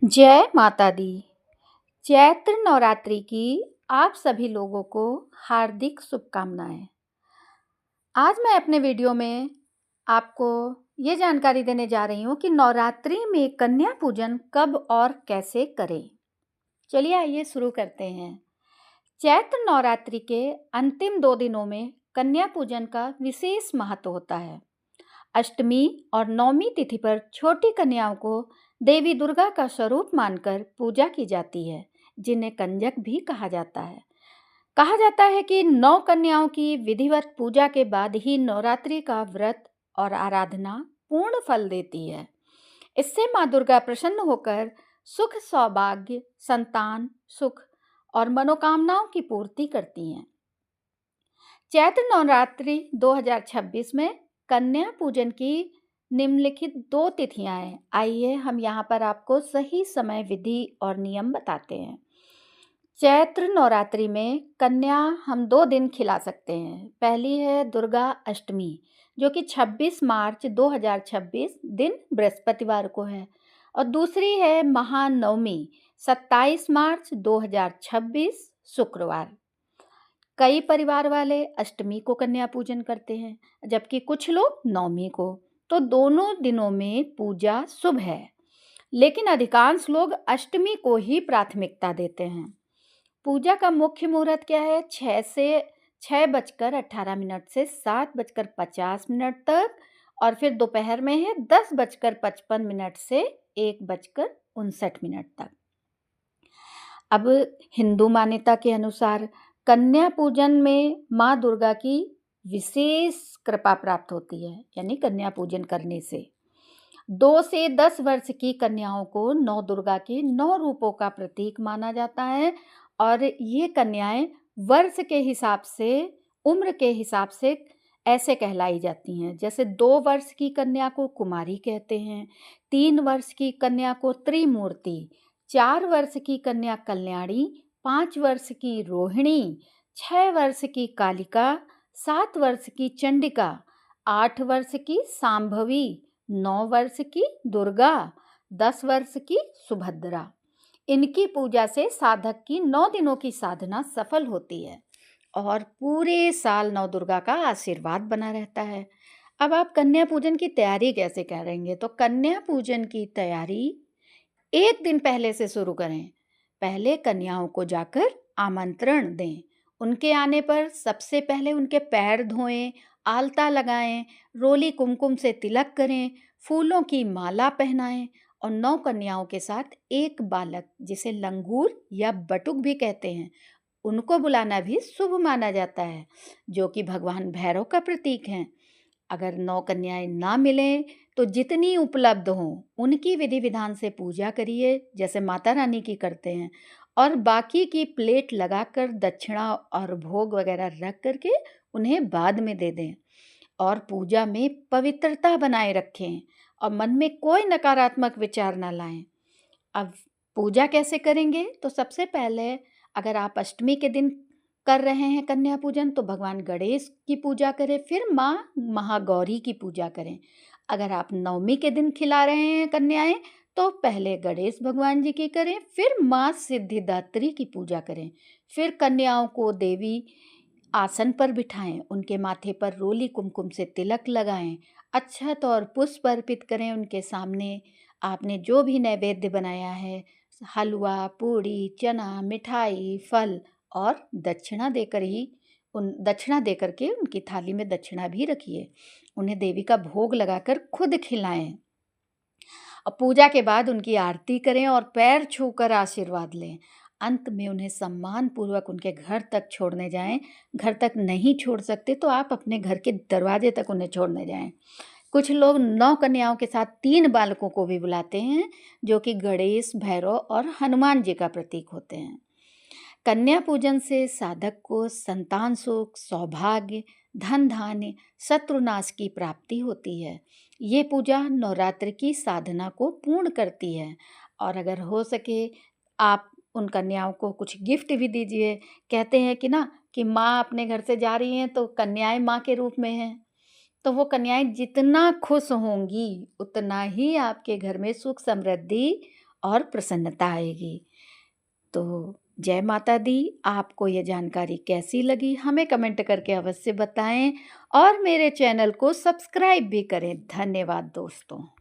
जय माता दी। चैत्र नवरात्रि की आप सभी लोगों को हार्दिक शुभकामनाएं। आज मैं अपने वीडियो में आपको ये जानकारी देने जा रही हूँ कि नवरात्रि में कन्या पूजन कब और कैसे करें। चलिए आइए शुरू करते हैं। चैत्र नवरात्रि के अंतिम 2 दिनों में कन्या पूजन का विशेष महत्व होता है। अष्टमी और नवमी तिथि पर छोटी कन्याओं को देवी दुर्गा का स्वरूप मानकर पूजा की जाती है, जिन्हें कंजक भी कहा जाता है। कहा जाता है कि 9 कन्याओं की विधिवत पूजा के बाद ही नवरात्रि का व्रत और आराधना पूर्ण फल देती है। इससे माँ दुर्गा प्रसन्न होकर सुख, सौभाग्य, संतान, सुख और मनोकामनाओं की पूर्ति करती हैं। चैत्र नवरात्रि 2026 में कन्या पूजन की निम्नलिखित 2 तिथियां हैं। आइए हम यहाँ पर आपको सही समय, विधि और नियम बताते हैं। चैत्र नवरात्रि में कन्या हम 2 दिन खिला सकते हैं। पहली है दुर्गा अष्टमी, जो कि 26 मार्च 2026 दिन बृहस्पतिवार को है, और दूसरी है महानवमी 27 मार्च 2026 शुक्रवार। कई परिवार वाले अष्टमी को कन्या पूजन करते हैं, जबकि कुछ लोग नवमी को। तो दोनों दिनों में पूजा शुभ है, लेकिन अधिकांश लोग अष्टमी को ही प्राथमिकता देते हैं। पूजा का मुख्य मुहूर्त क्या है? 6:18 से 7:50 तक, और फिर दोपहर में है 10:55 से 1:59 तक। अब हिंदू मान्यता के अनुसार कन्या पूजन में माँ दुर्गा की विशेष कृपा प्राप्त होती है, यानी कन्या पूजन करने से 2 से 10 वर्ष की कन्याओं को नौ दुर्गा के 9 रूपों का प्रतीक माना जाता है, और ये कन्याएं वर्ष के हिसाब से, उम्र के हिसाब से ऐसे कहलाई जाती हैं। जैसे 2 वर्ष की कन्या को कुमारी कहते हैं, 3 वर्ष की कन्या को त्रिमूर्ति, 4 वर्ष की कन्या कल्याणी, 5 वर्ष की रोहिणी, 6 वर्ष की कालिका, 7 वर्ष की चंडिका, 8 वर्ष की सांभवी, 9 वर्ष की दुर्गा, 10 वर्ष की सुभद्रा। इनकी पूजा से साधक की 9 दिनों की साधना सफल होती है और पूरे साल नौ दुर्गा का आशीर्वाद बना रहता है। अब आप कन्या पूजन की तैयारी कैसे करेंगे? तो कन्या पूजन की तैयारी 1 दिन पहले से शुरू करें। पहले कन्याओं को जाकर आमंत्रण दें। उनके आने पर सबसे पहले उनके पैर धोएं, आलता लगाएं, रोली कुमकुम से तिलक करें, फूलों की माला पहनाएं, और 9 कन्याओं के साथ एक बालक, जिसे लंगूर या बटुक भी कहते हैं, उनको बुलाना भी शुभ माना जाता है, जो कि भगवान भैरव का प्रतीक हैं। अगर 9 कन्याएं ना मिलें तो जितनी उपलब्ध हों उनकी विधि विधान से पूजा करिए, जैसे माता रानी की करते हैं, और बाकी की प्लेट लगाकर दक्षिणा और भोग वगैरह रख करके उन्हें बाद में दे दें, और पूजा में पवित्रता बनाए रखें और मन में कोई नकारात्मक विचार ना लाएं। अब पूजा कैसे करेंगे? तो सबसे पहले अगर आप अष्टमी के दिन कर रहे हैं कन्या पूजन, तो भगवान गणेश की पूजा करें, फिर माँ महागौरी की पूजा करें। अगर आप नवमी के दिन खिला रहे हैं कन्याएं, तो पहले गणेश भगवान जी की करें, फिर माँ सिद्धिदात्री की पूजा करें। फिर कन्याओं को देवी आसन पर बिठाएं, उनके माथे पर रोली कुमकुम से तिलक लगाएं, अक्षत और पुष्प अर्पित करें उनके सामने। आपने जो भी नैवेद्य बनाया है, हलवा, पूड़ी, चना, मिठाई, फल और दक्षिणा देकर के उनकी थाली में दक्षिणा भी रखिए। उन्हें देवी का भोग लगाकर खुद खिलाएं, और पूजा के बाद उनकी आरती करें और पैर छूकर आशीर्वाद लें। अंत में उन्हें सम्मान पूर्वक उनके घर तक छोड़ने जाएं। घर तक नहीं छोड़ सकते तो आप अपने घर के दरवाजे तक उन्हें छोड़ने जाएं। कुछ लोग 9 कन्याओं के साथ 3 बालकों को भी बुलाते हैं, जो कि गणेश, भैरव और हनुमान जी का प्रतीक होते हैं। कन्या पूजन से साधक को संतान सुख, सौभाग्य, धन धान्य, शत्रुनाश की प्राप्ति होती है। ये पूजा नवरात्र की साधना को पूर्ण करती है, और अगर हो सके आप उन कन्याओं को कुछ गिफ्ट भी दीजिए। कहते हैं कि ना कि माँ अपने घर से जा रही हैं तो कन्याएं माँ के रूप में हैं, तो वो कन्याएं जितना खुश होंगी उतना ही आपके घर में सुख, समृद्धि और प्रसन्नता आएगी। तो जय माता दी। आपको ये जानकारी कैसी लगी हमें कमेंट करके अवश्य बताएं और मेरे चैनल को सब्सक्राइब भी करें। धन्यवाद दोस्तों।